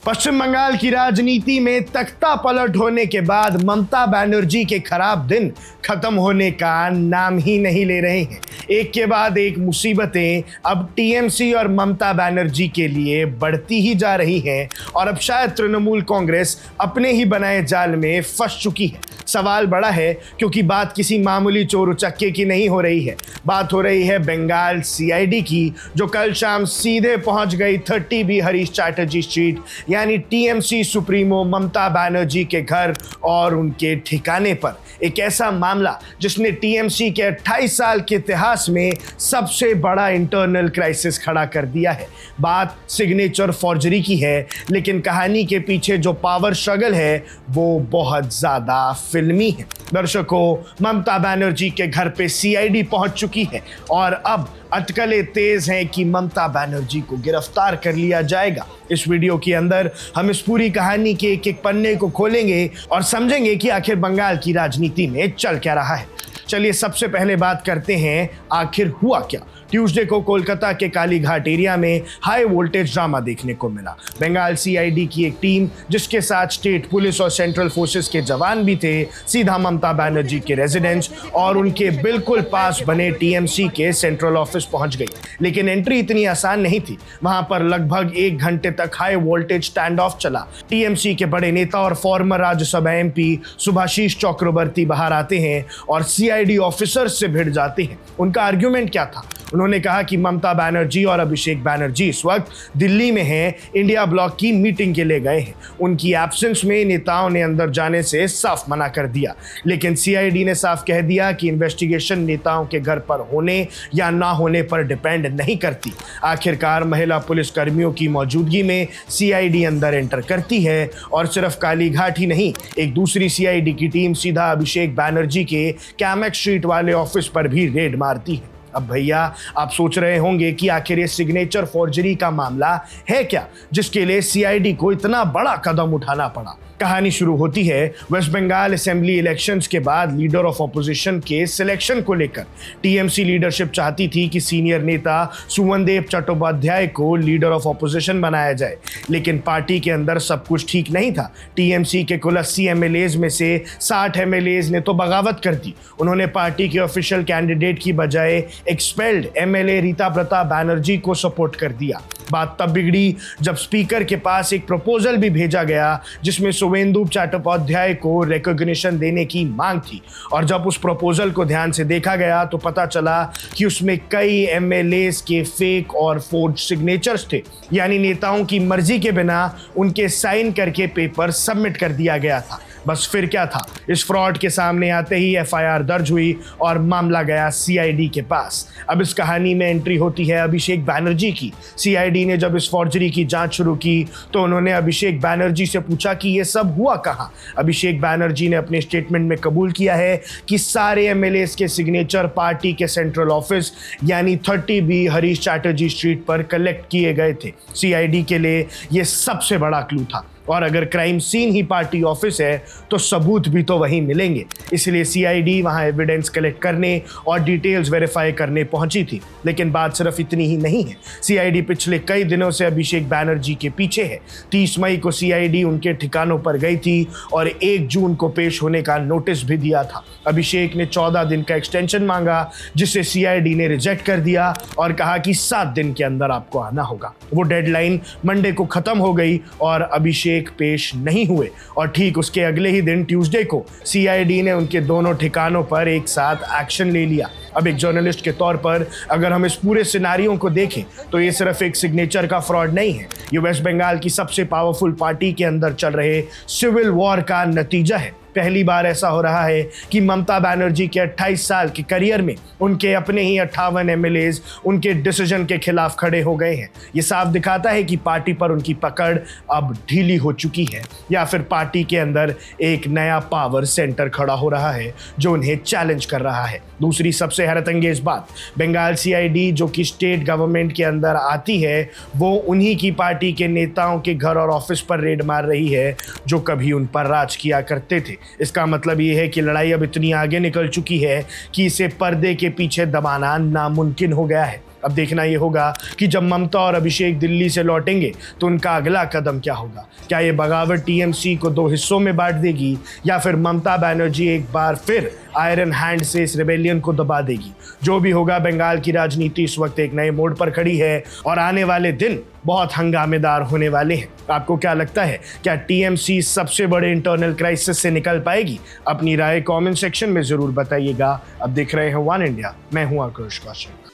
पश्चिम बंगाल की राजनीति में तख्ता पलट होने के बाद ममता बनर्जी के खराब दिन खत्म होने का नाम ही नहीं ले रहे हैं। एक के बाद एक मुसीबतें अब टीएमसी और ममता बनर्जी के लिए बढ़ती ही जा रही हैं और अब शायद तृणमूल कांग्रेस अपने ही बनाए जाल में फंस चुकी है। सवाल बड़ा है क्योंकि बात किसी मामूली चोर उचक्के की नहीं हो रही है, बात हो रही है बंगाल सीआईडी की, जो कल शाम सीधे पहुंच गई 30B हरीश चैटर्जी स्ट्रीट यानी टीएमसी सुप्रीमो ममता बनर्जी के घर और उनके ठिकाने पर। एक ऐसा मामला जिसने टीएमसी के 28 साल के इतिहास में सबसे बड़ा इंटरनल क्राइसिस खड़ा कर दिया है। बात सिग्नेचर फॉर्जरी की है, लेकिन कहानी के पीछे जो पावर स्ट्रगल है वो बहुत ज्यादा फिल्मी है। दर्शकों, ममता बनर्जी के घर पे सीआईडी पहुंच चुकी है और अब अटकलें तेज हैं कि ममता बनर्जी को गिरफ्तार कर लिया जाएगा। इस वीडियो के अंदर हम इस पूरी कहानी के एक एक पन्ने को खोलेंगे और समझेंगे कि आखिर बंगाल की राजनीति में चल क्या रहा है। चलिए सबसे पहले बात करते हैं आखिर हुआ क्या। ट्यूसडे को कोलकाता के कालीघाट एरिया में हाई वोल्टेज ड्रामा देखने को मिला। बंगाल सीआईडी की एक टीम जिसके साथ स्टेट पुलिस और सेंट्रल फोर्सेस के जवान भी थे, सीधा ममता बनर्जी के रेजिडेंस और उनके बिल्कुल पास बने टीएमसी के सेंट्रल ऑफिस पहुंच गई। लेकिन एंट्री इतनी आसान नहीं थी। वहां पर लगभग 1 घंटे तक हाई वोल्टेज स्टैंड ऑफ चला। टीएमसी के बड़े नेता और फॉर्मर राज्यसभा एमपी सुभाषीष चक्रवर्ती बाहर आते हैं और सीआईडी ऑफिसर्स से भिड़ जाते हैं। उनका आर्ग्यूमेंट क्या था? उन्होंने कहा कि ममता बनर्जी और अभिषेक बनर्जी इस वक्त दिल्ली में हैं, इंडिया ब्लॉक की मीटिंग के लिए गए हैं। उनकी एब्सेंस में नेताओं ने अंदर जाने से साफ मना कर दिया। लेकिन सीआईडी ने साफ कह दिया कि इन्वेस्टिगेशन नेताओं के घर पर होने या ना होने पर डिपेंड नहीं करती। आखिरकार महिला पुलिस कर्मियों की मौजूदगी में सीआईडी अंदर एंटर करती है और सिर्फ कालीघाट ही नहीं, एक दूसरी सीआईडी की टीम सीधा अभिषेक बनर्जी के कैमेक स्ट्रीट वाले ऑफिस पर भी रेड मारती है। अब भैया, आप सोच रहे होंगे कि आखिर ये सिग्नेचर फॉर्जरी का मामला है क्या जिसके लिए सीआईडी को इतना बड़ा कदम उठाना पड़ा। कहानी शुरू होती है वेस्ट बंगाल असेंबली इलेक्शंस के बाद लीडर ऑफ ऑपोजिशन के सिलेक्शन को लेकर। टीएमसी लीडरशिप चाहती थी कि सीनियर नेता सुवनदेव चट्टोपाध्याय को लीडर ऑफ ऑपोजिशन बनाया जाए, लेकिन पार्टी के अंदर सब कुछ ठीक नहीं था। टीएमसी के कुल 80 एमएलएज में से 60 एमएलएज ने तो बगावत कर दी। उन्होंने पार्टी के ऑफिशियल कैंडिडेट की बजाय एक्सपेल्ड एमएलए रीता प्रताप बनर्जी को सपोर्ट कर दिया। बात तब बिगड़ी जब स्पीकर के पास एक प्रपोजल भी भेजा गया जिसमें सुवेंदु चट्टोपाध्याय को रिकॉग्निशन देने की मांग थी। और जब उस प्रपोजल को ध्यान से देखा गया तो पता चला कि उसमें कई एमएलएस के फेक और फोर्ज सिग्नेचर्स थे, यानी नेताओं की मर्जी के बिना उनके साइन करके पेपर सबमिट कर दिया गया था। बस फिर क्या था, इस फ्रॉड के सामने आते ही एफआईआर दर्ज हुई और मामला गया सीआईडी के पास। अब इस कहानी में एंट्री होती है अभिषेक बनर्जी की। सीआईडी ने जब इस फॉर्जरी की जांच शुरू की तो उन्होंने अभिषेक बनर्जी से पूछा कि ये सब हुआ कहाँ। अभिषेक बनर्जी ने अपने स्टेटमेंट में कबूल किया है कि सारे एमएलएस के सिग्नेचर पार्टी के सेंट्रल ऑफिस यानी 30B हरीश चैटर्जी स्ट्रीट पर कलेक्ट किए गए थे। सीआईडी के लिए ये सबसे बड़ा क्लू था और अगर क्राइम सीन ही पार्टी ऑफिस है तो सबूत भी तो वहीं मिलेंगे। इसलिए सीआईडी वहां एविडेंस कलेक्ट करने और डिटेल्स वेरीफाई करने पहुंची थी। लेकिन बात सिर्फ इतनी ही नहीं है। सीआईडी पिछले कई दिनों से अभिषेक बनर्जी के पीछे है। 30 मई को सीआईडी उनके ठिकानों पर गई थी और 1 जून को पेश होने का नोटिस भी दिया था। अभिषेक ने 14 दिन का एक्सटेंशन मांगा जिसे सीआईडी ने रिजेक्ट कर दिया और कहा कि 7 दिन के अंदर आपको आना होगा। वो डेडलाइन मंडे को खत्म हो गई और अभिषेक पेश नहीं हुए और ठीक उसके अगले ही दिन ट्यूसडे को सीआईडी ने उनके दोनों ठिकानों पर एक साथ एक्शन ले लिया। अब एक जर्नलिस्ट के तौर पर अगर हम इस पूरे सिनारियों को देखें तो ये सिर्फ एक सिग्नेचर का फ्रॉड नहीं है, ये वेस्ट बंगाल की सबसे पावरफुल पार्टी के अंदर चल रहे सिविल वॉर का नतीजा है। पहली बार ऐसा हो रहा है कि ममता बनर्जी के 28 साल के करियर में उनके अपने ही 58 एमएलएज उनके डिसीजन के खिलाफ खड़े हो गए हैं। ये साफ दिखाता है कि पार्टी पर उनकी पकड़ अब ढीली हो चुकी है या फिर पार्टी के अंदर एक नया पावर सेंटर खड़ा हो रहा है जो उन्हें चैलेंज कर रहा है। दूसरी सबसे हैरतअंगेज बात, बंगाल सीआईडी जो कि स्टेट गवर्नमेंट के अंदर आती है वो उन्हीं की पार्टी के नेताओं के घर और ऑफिस पर रेड मार रही है जो कभी उन पर राज किया करते थे। इसका मतलब ये है कि लड़ाई अब इतनी आगे निकल चुकी है कि इसे पर्दे के पीछे दबाना नामुमकिन हो गया है। अब देखना ये होगा कि जब ममता और अभिषेक दिल्ली से लौटेंगे तो उनका अगला कदम क्या होगा। क्या ये बगावत टीएमसी को 2 हिस्सों में बांट देगी या फिर ममता बनर्जी एक बार फिर आयरन हैंड से इस रिबेलियन को दबा देगी। जो भी होगा, बंगाल की राजनीति इस वक्त एक नए मोड़ पर खड़ी है और आने वाले दिन बहुत हंगामेदार होने वाले हैं। आपको क्या लगता है, क्या टीएमसी सबसे बड़े इंटरनल क्राइसिस से निकल पाएगी? अपनी राय कमेंट सेक्शन में जरूर बताइएगा। अब देख रहे हैं वन इंडिया, मैं हूं आकाश Kaushik.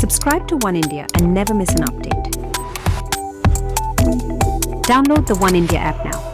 Subscribe to One India and never miss an update. Download the One India app now.